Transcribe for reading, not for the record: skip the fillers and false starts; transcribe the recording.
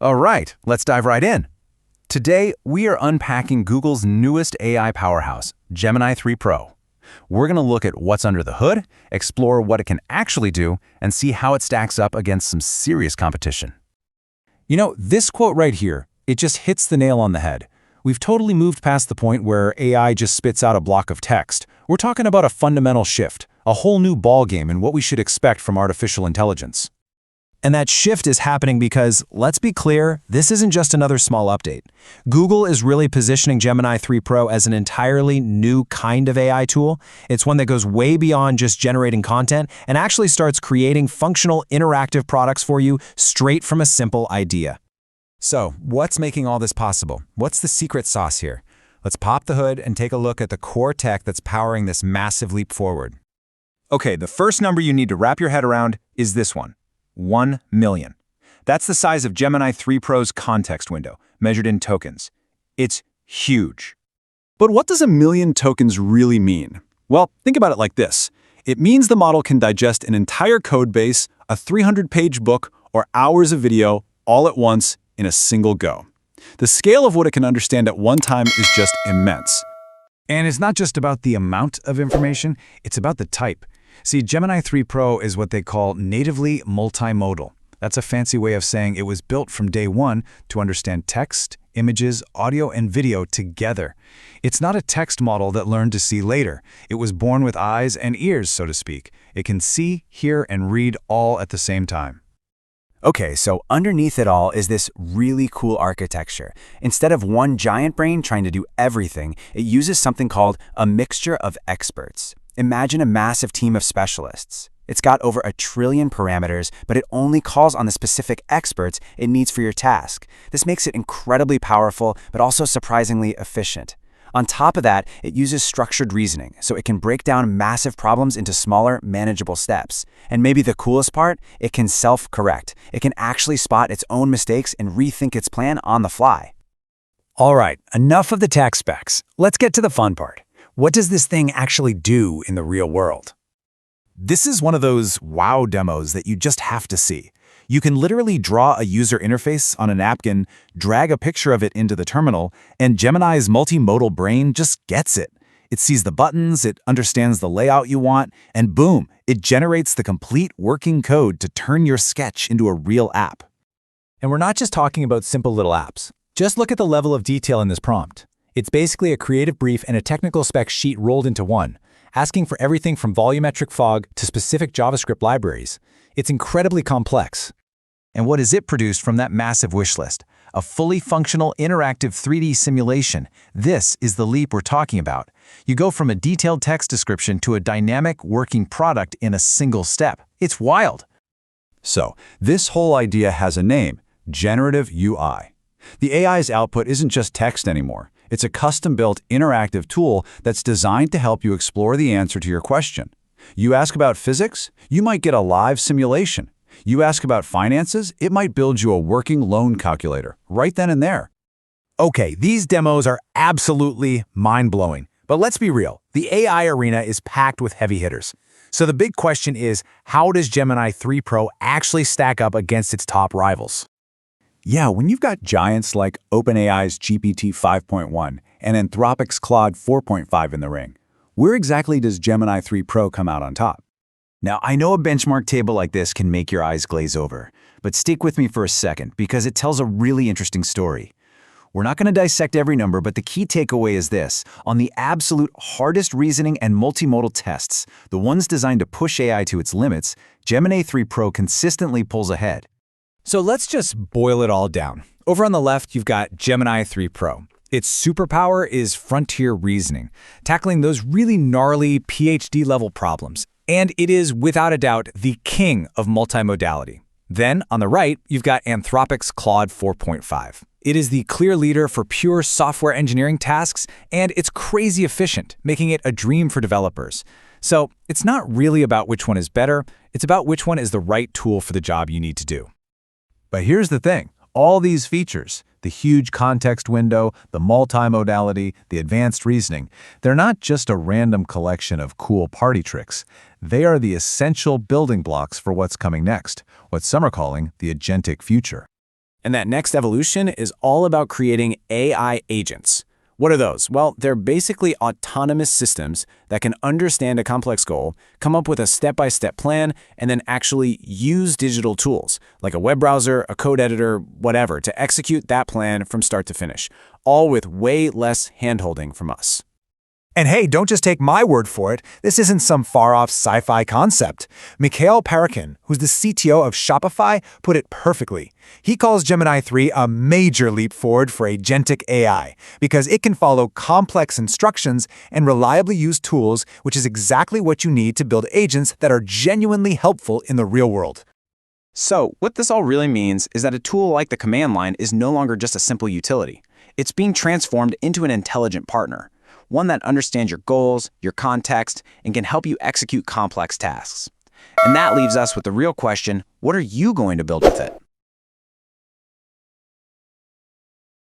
All right, let's dive right in. Today, we are unpacking Google's newest AI powerhouse, Gemini 3 Pro. We're going to look at what's under the hood, explore what it can actually do, and see how it stacks up against some serious competition. You know, this quote right here, it just hits the nail on the head. We've totally moved past the point where AI just spits out a block of text. We're talking about a fundamental shift, a whole new ballgame in what we should expect from artificial intelligence. And that shift is happening because, let's be clear, this isn't just another small update. Google is really positioning Gemini 3 Pro as an entirely new kind of AI tool. It's one that goes way beyond just generating content and actually starts creating functional, interactive products for you straight from a simple idea. So, what's making all this possible? What's the secret sauce here? Let's pop the hood and take a look at the core tech that's powering this massive leap forward. Okay, the first number you need to wrap your head around is this one. 1 million. That's the size of Gemini 3 Pro's context window, measured in tokens. It's huge. But what does a million tokens really mean? Well, think about it like this. It means the model can digest an entire code base, a 300-page book, or hours of video all at once in a single go. The scale of what it can understand at one time is just immense. And it's not just about the amount of information, it's about the type. See, Gemini 3 Pro is what they call natively multimodal. That's a fancy way of saying it was built from day one to understand text, images, audio, and video together. It's not a text model that learned to see later. It was born with eyes and ears, so to speak. It can see, hear, and read all at the same time. Okay, so underneath it all is this really cool architecture. Instead of one giant brain trying to do everything, it uses something called a mixture of experts. Imagine a massive team of specialists. It's got over 1 trillion parameters, but it only calls on the specific experts it needs for your task. This makes it incredibly powerful, but also surprisingly efficient. On top of that, it uses structured reasoning, so it can break down massive problems into smaller, manageable steps. And maybe the coolest part, it can self-correct. It can actually spot its own mistakes and rethink its plan on the fly. All right, enough of the tech specs. Let's get to the fun part. What does this thing actually do in the real world? This is one of those wow demos that you just have to see. You can literally draw a user interface on a napkin, drag a picture of it into the terminal, and Gemini's multimodal brain just gets it. It sees the buttons, it understands the layout you want, and boom, it generates the complete working code to turn your sketch into a real app. And we're not just talking about simple little apps. Just look at the level of detail in this prompt. It's basically a creative brief and a technical spec sheet rolled into one, asking for everything from volumetric fog to specific JavaScript libraries. It's incredibly complex. And what has it produced from that massive wish list? A fully functional, interactive 3D simulation. This is the leap we're talking about. You go from a detailed text description to a dynamic, working product in a single step. It's wild. So, this whole idea has a name, generative UI. The AI's output isn't just text anymore. It's a custom-built interactive tool that's designed to help you explore the answer to your question. You ask about physics, you might get a live simulation. You ask about finances, it might build you a working loan calculator, right then and there. Okay, these demos are absolutely mind-blowing. But let's be real, the AI arena is packed with heavy hitters. So the big question is, how does Gemini 3 Pro actually stack up against its top rivals? Yeah, when you've got giants like OpenAI's GPT 5.1 and Anthropic's Claude 4.5 in the ring, where exactly does Gemini 3 Pro come out on top? Now, I know a benchmark table like this can make your eyes glaze over, but stick with me for a second because it tells a really interesting story. We're not going to dissect every number, but the key takeaway is this. On the absolute hardest reasoning and multimodal tests, the ones designed to push AI to its limits, Gemini 3 Pro consistently pulls ahead. So let's just boil it all down. Over on the left, you've got Gemini 3 Pro. Its superpower is frontier reasoning, tackling those really gnarly PhD-level problems. And it is, without a doubt, the king of multimodality. Then, on the right, you've got Anthropic's Claude 4.5. It is the clear leader for pure software engineering tasks, and it's crazy efficient, making it a dream for developers. So, it's not really about which one is better, it's about which one is the right tool for the job you need to do. But here's the thing. All these features, the huge context window, the multimodality, the advanced reasoning, they're not just a random collection of cool party tricks. They are the essential building blocks for what's coming next, what some are calling the agentic future. And that next evolution is all about creating AI agents. What are those? Well, they're basically autonomous systems that can understand a complex goal, come up with a step-by-step plan, and then actually use digital tools, like a web browser, a code editor, whatever, to execute that plan from start to finish, all with way less hand-holding from us. And hey, don't just take my word for it. This isn't some far-off sci-fi concept. Mikhail Parakin, who's the CTO of Shopify, put it perfectly. He calls Gemini 3 a major leap forward for agentic AI because it can follow complex instructions and reliably use tools, which is exactly what you need to build agents that are genuinely helpful in the real world. So, what this all really means is that a tool like the command line is no longer just a simple utility. It's being transformed into an intelligent partner, one that understands your goals, your context, and can help you execute complex tasks. And that leaves us with the real question, what are you going to build with it?